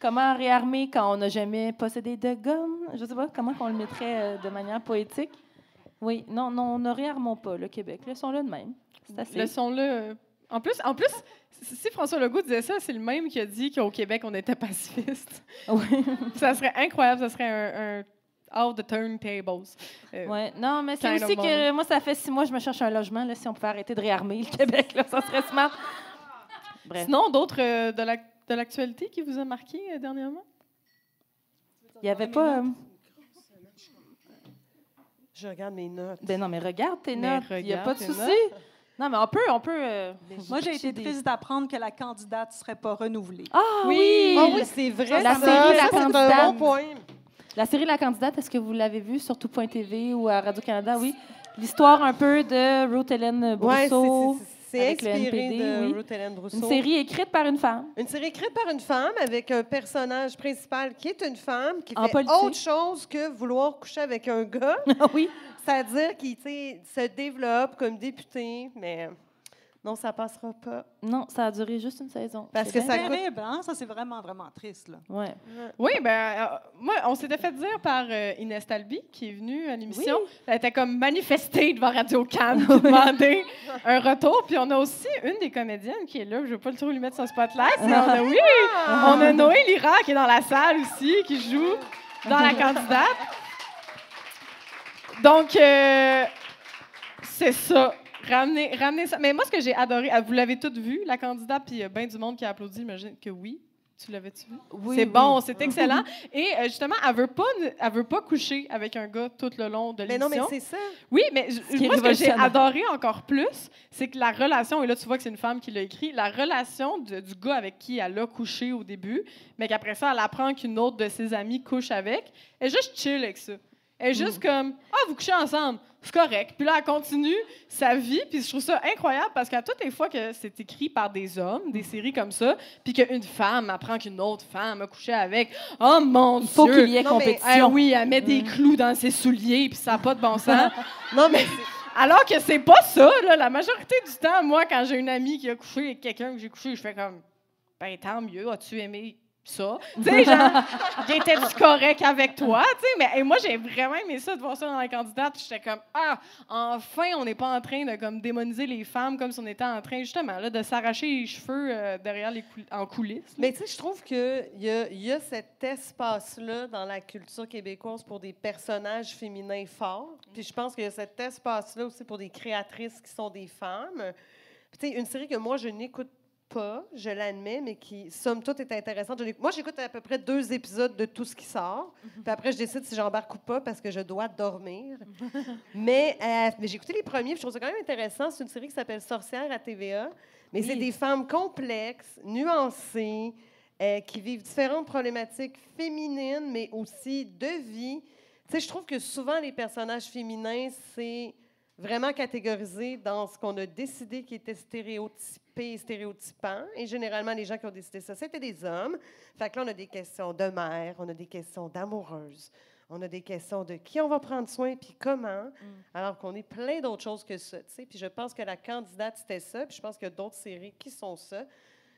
Comment réarmer quand on n'a jamais possédé de gomme? Je sais pas, comment on le mettrait de manière poétique? Oui, non, ne réarmons pas le Québec. Laissons-le de même. C'est assez. Laissons-le... En plus, si François Legault disait ça, c'est le même qui a dit qu'au Québec, on était pacifiste. Oui. Ça serait incroyable, ça serait un out the turntables. Oui, non, mais c'est aussi que moi, ça fait 6 mois que je me cherche un logement. Là, si on pouvait arrêter de réarmer le Québec, là, ça serait smart. Bref. Sinon, d'autres de l'actualité qui vous a marqué dernièrement? Il n'y avait pas... Je regarde mes notes. Ben non, mais regarde tes notes. Il n'y a pas de souci. Non, mais on peut. Moi, j'ai été triste d'apprendre que la candidate ne serait pas renouvelée. Ah oui! Oh, oui, c'est vrai. La série La Candidate. C'est un bon point. La série La Candidate, est-ce que vous l'avez vue sur tout.tv ou à Radio-Canada? Oui. L'histoire un peu de Ruth Hélène Brousseau. C'est avec inspiré le NPD, de Ruth Hélène Brousseau. Une série écrite par une femme. Une série écrite par une femme avec un personnage principal qui est une femme qui En fait politique. autre chose que vouloir coucher avec un gars. Oui. C'est-à-dire qu'il se développe comme député, mais non, ça passera pas. Non, ça a duré juste une saison. Parce que C'est ça terrible, hein? Ça, c'est vraiment, vraiment triste, là. Ouais. Oui, moi, on s'était fait dire par Inès Talby, qui est venue à l'émission. Oui. Elle était comme manifestée devant Radio-Can pour demander un retour. Puis on a aussi une des comédiennes qui est là. Je ne veux pas trop lui mettre son spotlight. Mais on a Noé Lira qui est dans la salle aussi, qui joue dans La Candidate. Donc, c'est ça. Ramener ça. Mais moi, ce que j'ai adoré, vous l'avez toutes vu, La Candidate, puis il y a bien du monde qui a applaudi, j'imagine que oui. Tu l'avais-tu vu? Oui, c'est oui. bon, c'est excellent. Et justement, elle veut pas coucher avec un gars tout le long de l'émission. Mais non, mais c'est ça. Oui, mais moi, ce que j'ai révolutionnaire. adoré encore plus, c'est que la relation, et là, tu vois que c'est une femme qui l'a écrit, la relation du gars avec qui elle a couché au début, mais qu'après ça, elle apprend qu'une autre de ses amies couche avec, elle est juste chill avec ça. Elle est juste comme « Ah, vous couchez ensemble, c'est correct. » Puis là, elle continue sa vie. Puis je trouve ça incroyable parce qu'à toutes les fois que c'est écrit par des hommes, des séries comme ça, puis qu'une femme apprend qu'une autre femme a couché avec, oh mon Dieu! Il faut qu'il y ait compétition. Oui, elle met des clous dans ses souliers, puis ça n'a pas de bon sens. Non, mais Alors que c'est pas ça, là. La majorité du temps, moi, quand j'ai une amie qui a couché avec quelqu'un que j'ai couché, je fais comme « Ben, tant mieux, as-tu aimé ça? » Tu sais, genre, j'étais-tu correct avec toi? Tu sais, mais moi, j'ai vraiment aimé ça, de voir ça dans La Candidate. J'étais comme « Ah, enfin, on n'est pas en train de comme démoniser les femmes comme si on était en train, justement, là, de s'arracher les cheveux derrière en coulisses. » Mais tu sais, je trouve qu'il y a cet espace-là dans la culture québécoise pour des personnages féminins forts. Puis je pense qu'il y a cet espace-là aussi pour des créatrices qui sont des femmes. Puis tu sais, une série que moi, je n'écoute pas, je l'admets, mais qui, somme toute, est intéressante. Moi, j'écoute à peu près 2 épisodes de tout ce qui sort. Puis après, je décide si j'embarque ou pas parce que je dois dormir. mais j'ai écouté les premiers, puis je trouve ça quand même intéressant. C'est une série qui s'appelle Sorcières à TVA. Mais c'est des femmes complexes, nuancées, qui vivent différentes problématiques féminines, mais aussi de vie. Tu sais, je trouve que souvent, les personnages féminins, c'est vraiment catégorisé dans ce qu'on a décidé qui était stéréotypé et stéréotypant. Et généralement, les gens qui ont décidé ça, c'était des hommes. Fait que là, on a des questions de mère, on a des questions d'amoureuses, on a des questions de qui on va prendre soin puis comment, alors qu'on est plein d'autres choses que ça. T'sais. Puis je pense que La Candidate, c'était ça. Puis je pense qu'il y a d'autres séries qui sont ça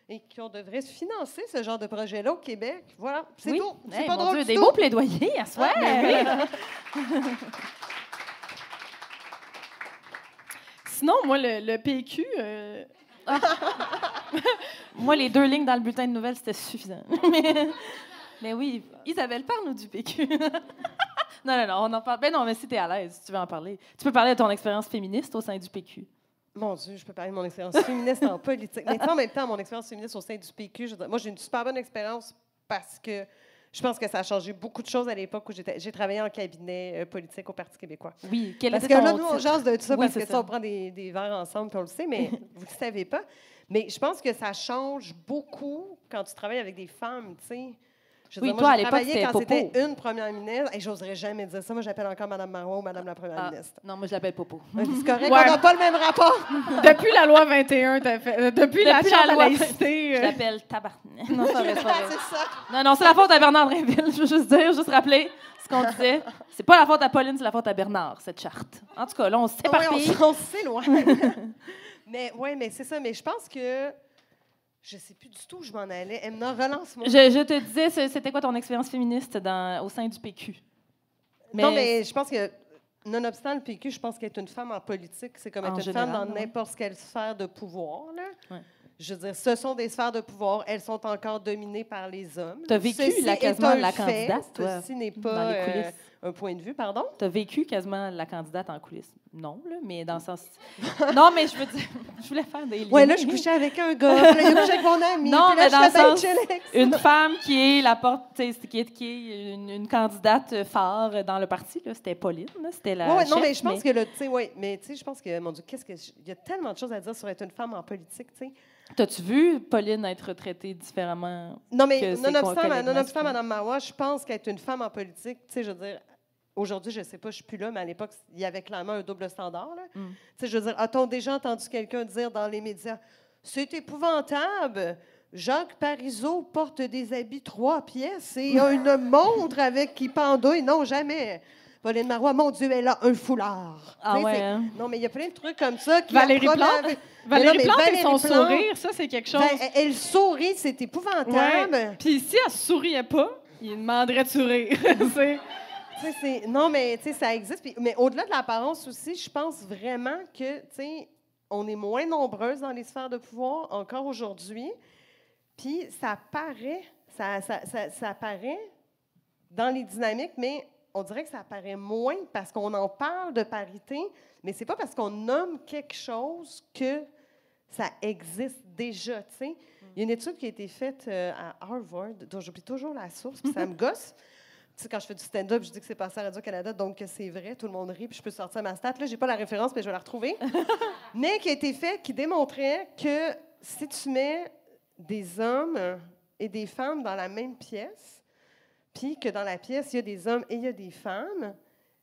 et qu'on devrait financer ce genre de projet-là au Québec. Voilà, c'est tout. C'est pas drôle Dieu, du des tout. beaux plaidoyers à soi. Sinon, moi, le PQ... Moi, les 2 lignes dans le bulletin de nouvelles, c'était suffisant. Mais oui, Isabelle, parle-nous du PQ. Non, on en parle. Ben non, mais si t'es à l'aise, si tu veux en parler. Tu peux parler de ton expérience féministe au sein du PQ. Mon Dieu, je peux parler de mon expérience féministe en politique. Mais en même temps, mon expérience féministe au sein du PQ, moi, j'ai une super bonne expérience parce que je pense que ça a changé beaucoup de choses à l'époque où j'ai travaillé en cabinet politique au Parti québécois. Oui, parce que là, nous, on jase de tout ça parce que ça, on prend des verres ensemble puis on le sait, mais vous ne le savez pas. Mais je pense que ça change beaucoup quand tu travailles avec des femmes, tu sais. Oui, toi, à l'époque, c'était quand c'était une première ministre. Et j'oserais jamais dire ça. Moi, j'appelle encore Mme Marois ou Mme la première ministre. Non, moi, je l'appelle Popo. C'est correct, on n'a pas le même rapport. Depuis la loi 21, depuis la charte de laïcité. Je l'appelle Tabarnak. Non, ça reste pas vrai. C'est ça. Non, c'est la faute à Bernard Drinville. Je veux juste rappeler ce qu'on disait. C'est pas la faute à Pauline, c'est la faute à Bernard, cette charte. En tout cas, là, on s'éparpille. Oui, on s'éloigne. mais c'est ça. Mais je pense que je ne sais plus du tout où je m'en allais. Emna, relance-moi. Je te disais, c'était quoi ton expérience féministe au sein du PQ? Non, mais je pense que, nonobstant le PQ, je pense qu'être une femme en politique, c'est comme être une femme dans n'importe quelle sphère de pouvoir. Là. Ouais. Je veux dire, ce sont des sphères de pouvoir. Elles sont encore dominées par les hommes. Tu as vécu quasiment la candidate, toi, ceci n'est pas un point de vue, pardon. Tu as vécu quasiment la candidate en coulisses. Non, là, mais dans le sens... Non, mais je veux dire, je voulais faire des liens. Oui, là, je couchais avec un gars, là, je couchais avec mon ami. Non, mais dans le sens, une femme qui est qui est une candidate phare dans le parti, là, c'était Pauline, là, c'était la chef, non, mais je pense que, je pense que, mon Dieu, il y a tellement de choses à dire sur être une femme en politique, tu sais. T'as-tu vu Pauline être traitée différemment? Non, mais nonobstant Mme Marois, je pense qu'être une femme en politique, tu sais, je veux dire, aujourd'hui, je ne sais pas, je ne suis plus là, mais à l'époque, il y avait clairement un double standard. Tu sais, je veux dire, a-t-on déjà entendu quelqu'un dire dans les médias « C'est épouvantable! Jacques Parizeau porte des habits 3 pièces et a une montre avec qui pendouille. » Non, jamais. Pauline Marois, mon Dieu, elle a un foulard. Ah ouais, hein? Non, mais il y a plein de trucs comme ça. Valérie Plante et son sourire, ça, c'est quelque chose. Elle sourit, c'est épouvantable. Ouais. Puis si elle ne souriait pas, il demanderait de sourire. Non, mais ça existe. Mais au-delà de l'apparence aussi, je pense vraiment que on est moins nombreuses dans les sphères de pouvoir encore aujourd'hui. Puis ça paraît, ça apparaît dans les dynamiques, mais on dirait que ça apparaît moins parce qu'on en parle de parité, mais c'est pas parce qu'on nomme quelque chose que ça existe déjà. Il y a une étude qui a été faite à Harvard, dont j'oublie toujours la source, puis ça me gosse. Tu sais, quand je fais du stand-up, je dis que c'est passé à Radio-Canada, donc c'est vrai, tout le monde rit, puis je peux sortir ma stat. Là, j'ai pas la référence, mais je vais la retrouver. Mais qui a été fait, qui démontrait que si tu mets des hommes et des femmes dans la même pièce, puis que dans la pièce, il y a des hommes et il y a des femmes,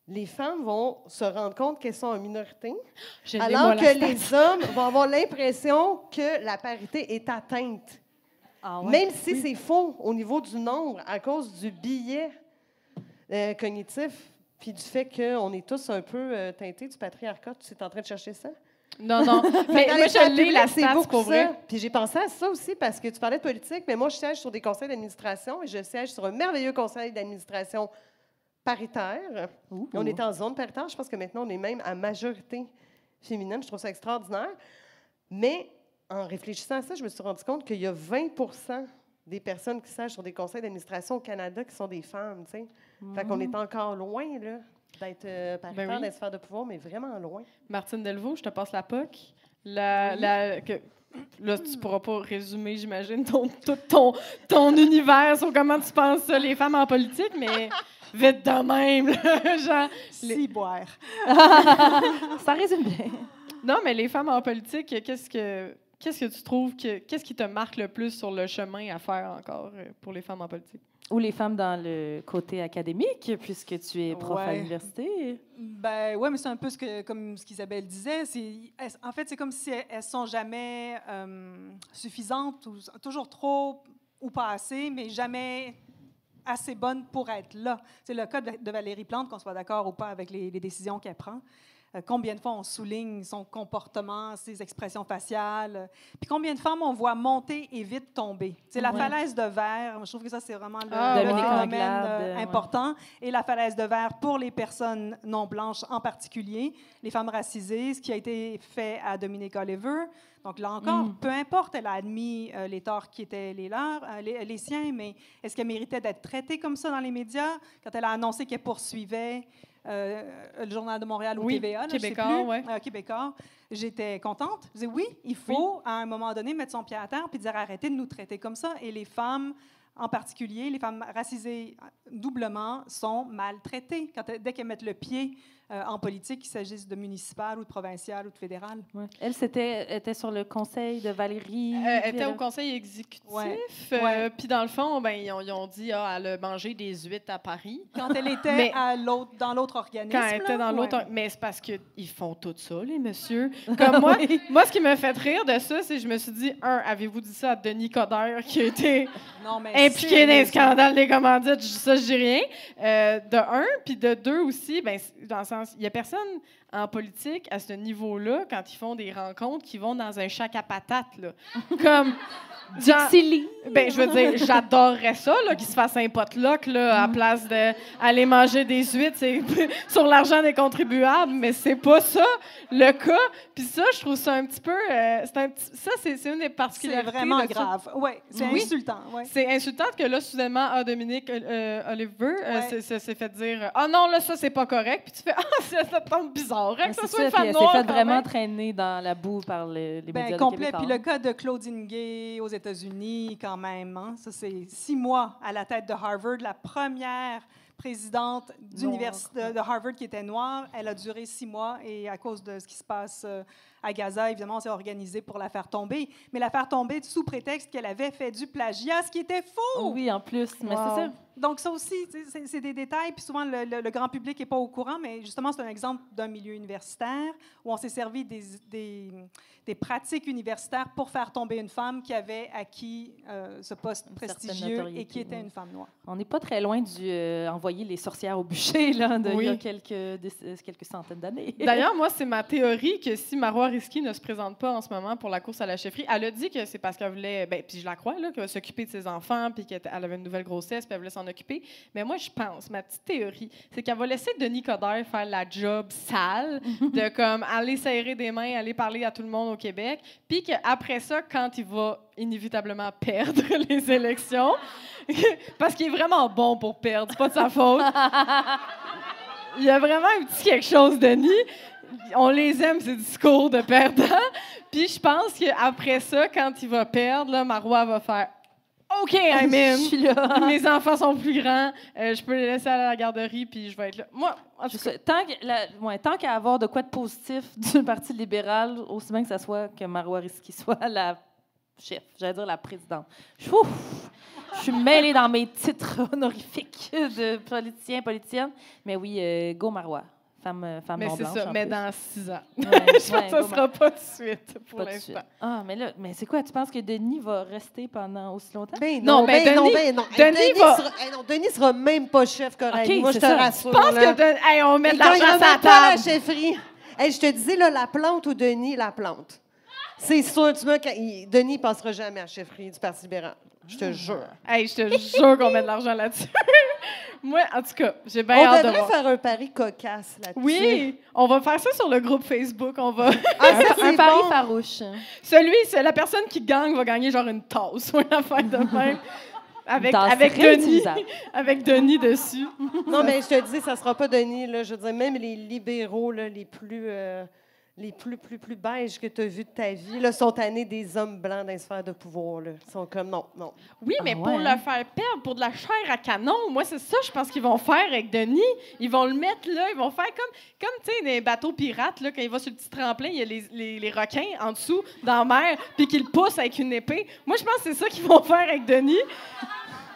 les femmes vont se rendre compte qu'elles sont en minorité, alors que les hommes vont avoir l'impression que la parité est atteinte. Ah ouais, même si c'est faux au niveau du nombre, à cause du biais cognitif, puis du fait qu'on est tous un peu teintés du patriarcat. Tu es en train de chercher ça? Non. Mais moi, je lis la stat pour vrai. Puis j'ai pensé à ça aussi parce que tu parlais de politique, mais moi, je siège sur des conseils d'administration et je siège sur un merveilleux conseil d'administration paritaire. On est en zone paritaire. Je pense que maintenant, on est même à majorité féminine. Je trouve ça extraordinaire. Mais en réfléchissant à ça, je me suis rendu compte qu'il y a 20 des personnes qui siègent sur des conseils d'administration au Canada qui sont des femmes. Fait qu'on est encore loin, là, d'être paritaire, d'être sphère de pouvoir, mais vraiment loin. Martine Delvaux, je te passe la POC. Là, tu ne pourras pas résumer, j'imagine, ton univers sur comment tu penses ça, les femmes en politique, mais vite de même. Là, genre, Ciboire. Ça résume bien. Non, mais les femmes en politique, qu'est-ce que tu trouves, qu'est-ce qui te marque le plus sur le chemin à faire encore pour les femmes en politique? Ou les femmes dans le côté académique, puisque tu es prof à l'université? Ben oui, mais c'est un peu comme ce qu'Isabelle disait. En fait, c'est comme si elles sont jamais suffisantes, ou toujours trop ou pas assez, mais jamais assez bonnes pour être là. C'est le cas de Valérie Plante, qu'on soit d'accord ou pas avec les décisions qu'elle prend. Combien de fois on souligne son comportement, ses expressions faciales. Puis combien de femmes on voit monter et vite tomber. C'est la falaise de verre. Je trouve que ça, c'est vraiment le phénomène important. Et la falaise de verre pour les personnes non blanches en particulier, les femmes racisées, ce qui a été fait à Dominique Oliver. Donc là encore, peu importe, elle a admis les torts qui étaient les leurs, les siens, mais est-ce qu'elle méritait d'être traitée comme ça dans les médias quand elle a annoncé qu'elle poursuivait le Journal de Montréal ou TVA, Québécois. J'étais contente. Je disais oui, il faut à un moment donné mettre son pied à terre puis dire arrêtez de nous traiter comme ça. Et les femmes, en particulier, les femmes racisées doublement, sont maltraitées dès qu'elles mettent le pied en politique, qu'il s'agisse de municipal ou de provincial ou de fédéral. Ouais. Elle était sur le conseil de Valérie. Elle était au conseil exécutif. Puis dans le fond, ils ont dit elle a mangé des huîtres à Paris. Quand elle était dans l'autre organisme. Quand elle était dans l'autre... Mais c'est parce qu'ils font tout ça, les messieurs. Comme moi, ce qui m'a fait rire de ça, c'est que je me suis dit, avez-vous dit ça à Denis Coderre qui a été impliqué dans un scandale des commandites? Ça, je dis rien. De un, puis de deux aussi, dans le sens, il n'y a personne en politique à ce niveau-là, quand ils font des rencontres, qui vont dans un chac à patates, là. Comme... je veux dire, j'adorerais ça, là, qu'ils se fassent un potluck, là, à place d'aller manger des huîtres sur l'argent des contribuables, mais c'est pas ça le cas. Puis ça, je trouve ça un petit peu... c'est une des particularités. C'est vraiment grave. C'est insultant. Ouais. C'est insultant que là, soudainement, Dominique Oliver s'est fait dire « Ah non, là, ça, c'est pas correct. » Puis tu fais « ça tombe bizarre, hein, que ça soit une femme noire. » Elle s'est fait vraiment traîner dans la boue par les médias complet. québécois. Puis le cas de Claudine Gay aux États-Unis, quand même. Hein? Ça, c'est 6 mois à la tête de Harvard. La première présidente d'université de Harvard qui était noire, elle a duré 6 mois. Et à cause de ce qui se passe à Gaza, évidemment, on s'est organisé pour la faire tomber. Mais la faire tomber sous prétexte qu'elle avait fait du plagiat, ce qui était faux! Oui, en plus. Mais c'est ça. Donc, ça aussi, c'est des détails. Puis souvent, le grand public n'est pas au courant. Mais justement, c'est un exemple d'un milieu universitaire où on s'est servi des pratiques universitaires pour faire tomber une femme qui avait acquis ce poste prestigieux et qui était une femme noire. On n'est pas très loin du envoyer les sorcières au bûcher là, il y a quelques centaines d'années. D'ailleurs, moi, c'est ma théorie que si Marois Risky ne se présente pas en ce moment pour la course à la chefferie, elle a dit que c'est parce qu'elle voulait, puis je la crois, qu'elle va s'occuper de ses enfants, puis qu'elle avait une nouvelle grossesse, puis elle voulait s'en occuper. Mais moi, je pense, ma petite théorie, c'est qu'elle va laisser Denis Coderre faire la job sale, de comme aller serrer des mains, aller parler à tout le monde au Québec, puis qu'après ça, quand il va inévitablement perdre les élections, parce qu'il est vraiment bon pour perdre, c'est pas de sa faute. Il y a vraiment un petit quelque chose, Denis. On les aime, ces discours de perdants. Puis je pense qu'après ça, quand il va perdre, là, Marois va faire « OK, I'm in. Je suis là. Mes enfants sont plus grands. Je peux les laisser aller à la garderie, puis je vais être là. » Moi, tant qu'à avoir de quoi de positif du Parti libéral, aussi bien que ça soit que Marois Risky soit la chef, j'allais dire la présidente. Je suis mêlée dans mes titres honorifiques de politicienne. Mais oui, go Marois. Femme mais non c'est blanche. Ça, mais dans 6 ans. Ouais, je pense que ça ne sera pas de suite pour l'instant. Ah, mais c'est quoi? Tu penses que Denis va rester pendant aussi longtemps? Non. Denis sera même pas chef, correct. Okay, moi, je te rassure. Je pense que on met de l'argent sur la table. La chefferie. Je te disais, là, la plante ou Denis, la plante. C'est sûr, Denis ne passera jamais à la chefferie du Parti libéral. Je te jure. Je te jure qu'on met de l'argent là-dessus. Moi, en tout cas, j'ai bien hâte de voir. On devrait faire un pari cocasse là-dessus. Oui, on va faire ça sur le groupe Facebook. On va un pari farouche. La personne qui gagne va gagner genre une tasse ou une affaire de même. Avec Denis dessus. Non, mais je te dis, ça ne sera pas Denis. Là, je veux dire, même les libéraux là, les plus beiges que tu as vus de ta vie là, sont tannés des hommes blancs dans les sphères de pouvoir. Là. Ils sont comme non. Oui, mais pour le faire perdre, pour de la chair à canon, moi, c'est ça, je pense qu'ils vont faire avec Denis. Ils vont le mettre là, ils vont faire comme tu sais, des bateaux pirates, là, quand il va sur le petit tremplin, il y a les requins en dessous, dans la mer, puis qu'ils le poussent avec une épée. Moi, je pense que c'est ça qu'ils vont faire avec Denis.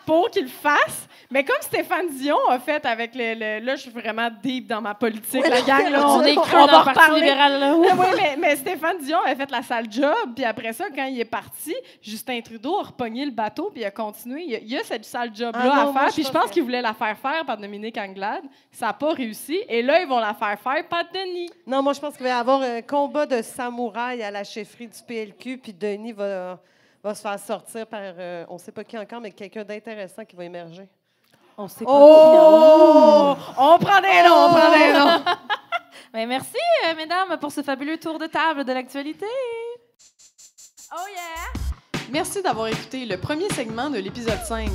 pour qu'il le fasse. Mais comme Stéphane Dion a fait avec là, je suis vraiment deep dans ma politique, la gang. Là, on est cru dans le Parti libéral. Là. Oui, mais Stéphane Dion a fait la sale job. Puis après ça, quand il est parti, Justin Trudeau a repogné le bateau puis il a continué. Il y a cette sale job-là à faire. Puis je pense qu'il voulait la faire par Dominique Anglade. Ça n'a pas réussi. Et là, ils vont la faire par Denis. Non, moi, je pense qu'il va y avoir un combat de samouraïs à la chefferie du PLQ. Puis Denis va se faire sortir par, on ne sait pas qui encore, mais quelqu'un d'intéressant qui va émerger. On sait pas qui. On prend des noms. Ben, merci, mesdames, pour ce fabuleux tour de table de l'actualité. Oh yeah! Merci d'avoir écouté le premier segment de l'épisode 5.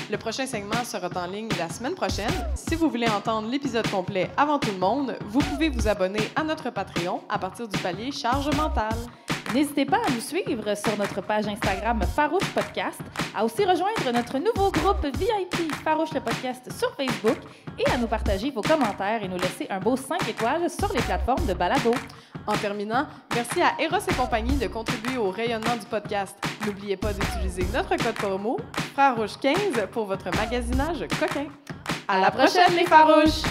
Le prochain segment sera en ligne la semaine prochaine. Si vous voulez entendre l'épisode complet avant tout le monde, vous pouvez vous abonner à notre Patreon à partir du palier Charge mentale. N'hésitez pas à nous suivre sur notre page Instagram Farouche Podcast, à aussi rejoindre notre nouveau groupe VIP Farouche le Podcast sur Facebook et à nous partager vos commentaires et nous laisser un beau 5 étoiles sur les plateformes de balado. En terminant, merci à Eros et compagnie de contribuer au rayonnement du podcast. N'oubliez pas d'utiliser notre code promo FRAROUCHE15 pour votre magasinage coquin. À la prochaine, les Farouches!